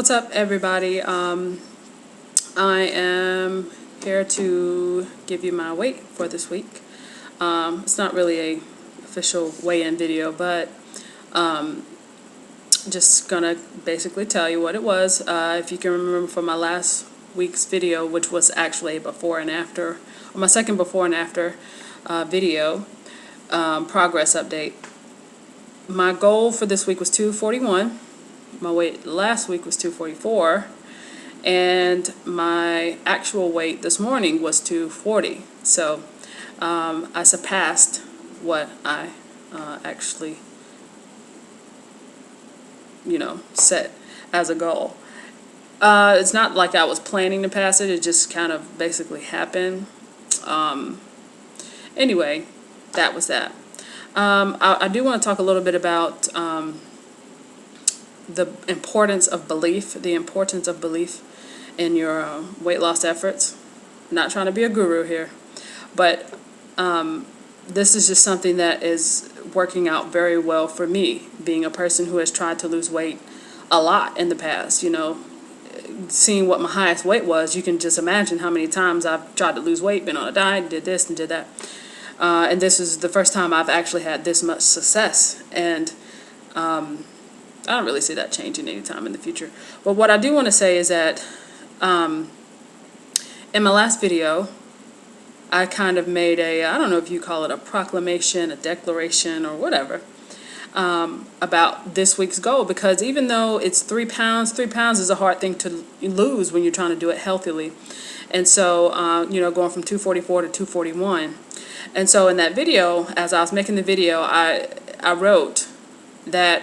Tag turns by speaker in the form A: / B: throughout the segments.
A: What's up, everybody? I am here to give you my weight for this week. It's not really a official weigh-in video, but just gonna basically tell you what it was. If you can remember from my last week's video, which was actually a before and after, or my second before and after video, progress update. My goal for this week was 241. My weight last week was 244, and my actual weight this morning was 240. So I surpassed what I actually, set as a goal. It's not like I was planning to pass it. It just kind of basically happened. Anyway, that was that. I do want to talk a little bit about the importance of belief, in your weight loss efforts. I'm not trying to be a guru here, but this is just something that is working out very well for me, being a person who has tried to lose weight a lot in the past. Seeing what my highest weight was, you can just imagine how many times I've tried to lose weight, been on a diet, did this and did that. And this is the first time I've actually had this much success. And I don't really see that changing anytime in the future. But what I do want to say is that in my last video, I kind of made I don't know if you call it a proclamation, a declaration, or whatever, about this week's goal. Because even though it's 3 pounds, 3 pounds is a hard thing to lose when you're trying to do it healthily. And so, going from 244 to 241. And so in that video, as I was making the video, I wrote that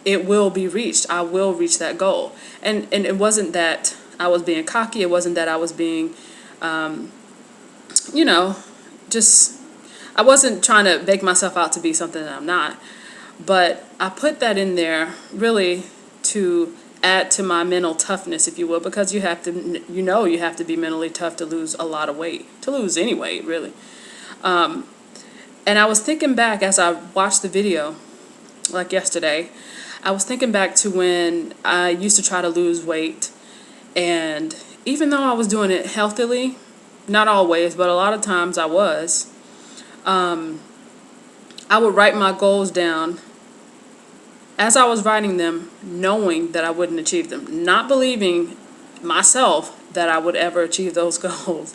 A: it will be reached. I will reach that goal. And it wasn't that I was being cocky. It wasn't that I was being, I wasn't trying to make myself out to be something that I'm not. But I put that in there really to add to my mental toughness, if you will, because you have to, you have to be mentally tough to lose a lot of weight, to lose any weight, really. And I was thinking back as I watched the video, like yesterday, I was thinking back to when I used to try to lose weight, and even though I was doing it healthily, not always, but a lot of times I was, I would write my goals down as I was writing them, knowing that I wouldn't achieve them, not believing myself that I would ever achieve those goals,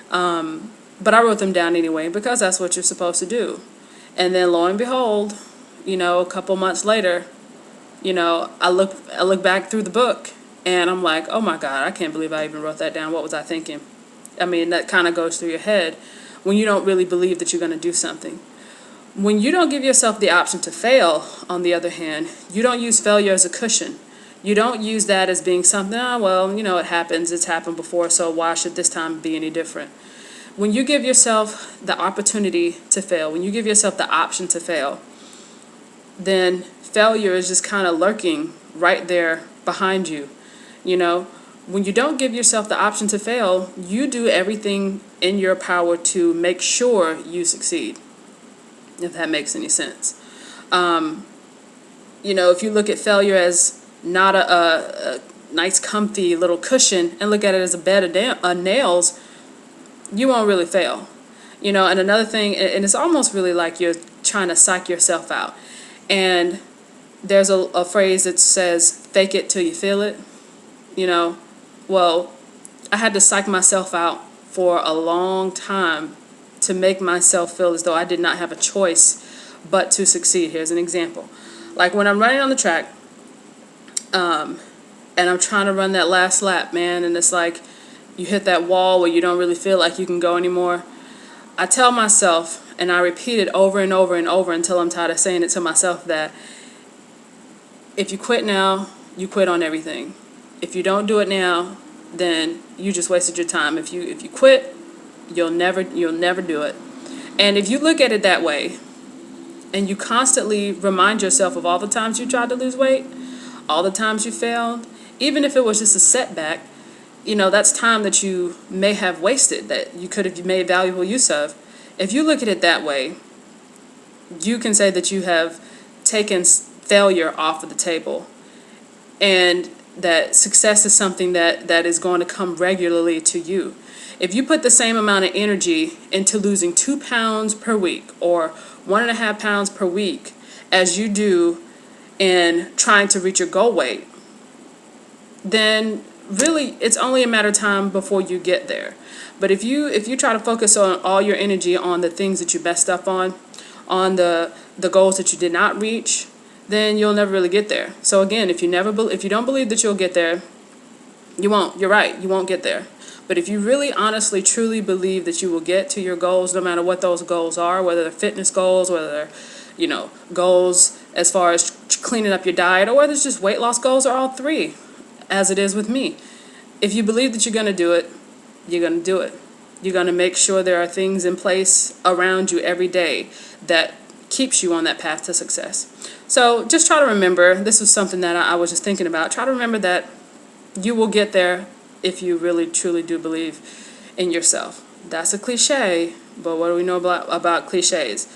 A: but I wrote them down anyway because that's what you're supposed to do. And then lo and behold, a couple months later, I look back through the book and I'm like, oh my God, I can't believe I even wrote that down. What was I thinking? I mean, that kind of goes through your head when you don't really believe that you're going to do something. When you don't give yourself the option to fail, on the other hand, you don't use failure as a cushion. You don't use that as being something, it happens, it's happened before, so why should this time be any different? When you give yourself the opportunity to fail, when you give yourself the option to fail, then failure is just kind of lurking right there behind you. When you don't give yourself the option to fail, you do everything in your power to make sure you succeed, if that makes any sense. If you look at failure as not a nice, comfy little cushion and look at it as a bed of nails, you won't really fail. And another thing, and it's almost really like you're trying to psych yourself out. And there's a phrase that says, fake it till you feel it. Well, I had to psych myself out for a long time to make myself feel as though I did not have a choice but to succeed. Here's an example. Like when I'm running on the track, and I'm trying to run that last lap, man, and it's like you hit that wall where you don't really feel like you can go anymore. I tell myself, and I repeat it over and over and over until I'm tired of saying it to myself, that if you quit now, you quit on everything. If you don't do it now, then you just wasted your time. If you quit, you'll never do it. And if you look at it that way, and you constantly remind yourself of all the times you tried to lose weight, all the times you failed, even if it was just a setback, that's time that you may have wasted that you could have made valuable use of. If you look at it that way, you can say that you have taken failure off of the table. and that success is something that is going to come regularly to you. If you put the same amount of energy into losing 2 pounds per week or 1.5 pounds per week as you do in trying to reach your goal weight, then really it's only a matter of time before you get there. But if you try to focus on all your energy on the things that you messed up on the goals that you did not reach, then you'll never really get there. So again, if you don't believe that you'll get there, you won't. You're right, you won't get there. But if you really honestly truly believe that you will get to your goals, no matter what those goals are, whether they're fitness goals, whether they're, goals as far as cleaning up your diet, or whether it's just weight loss goals, or all three, as it is with me. If you believe that you're going to do it, you're going to do it. You're going to make sure there are things in place around you every day that keeps you on that path to success. So just try to remember, this was something that I was just thinking about, try to remember that you will get there if you really truly do believe in yourself. That's a cliche, but what do we know about cliches?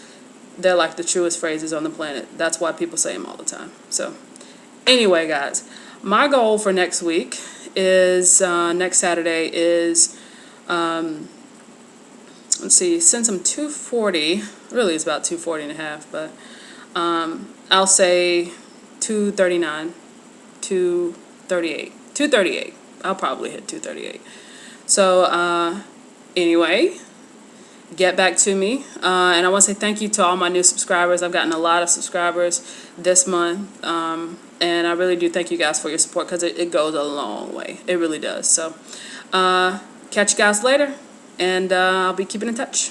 A: They're like the truest phrases on the planet. That's why people say them all the time. So anyway, guys, my goal for next week is, next Saturday is, let's see, since I'm 240, really it's about 240 and a half, but I'll say 239, 238, 238. I'll probably hit 238. So anyway, get back to me. And I want to say thank you to all my new subscribers. I've gotten a lot of subscribers this month. And I really do thank you guys for your support, because it goes a long way. It really does. So catch you guys later. And I'll be keeping in touch.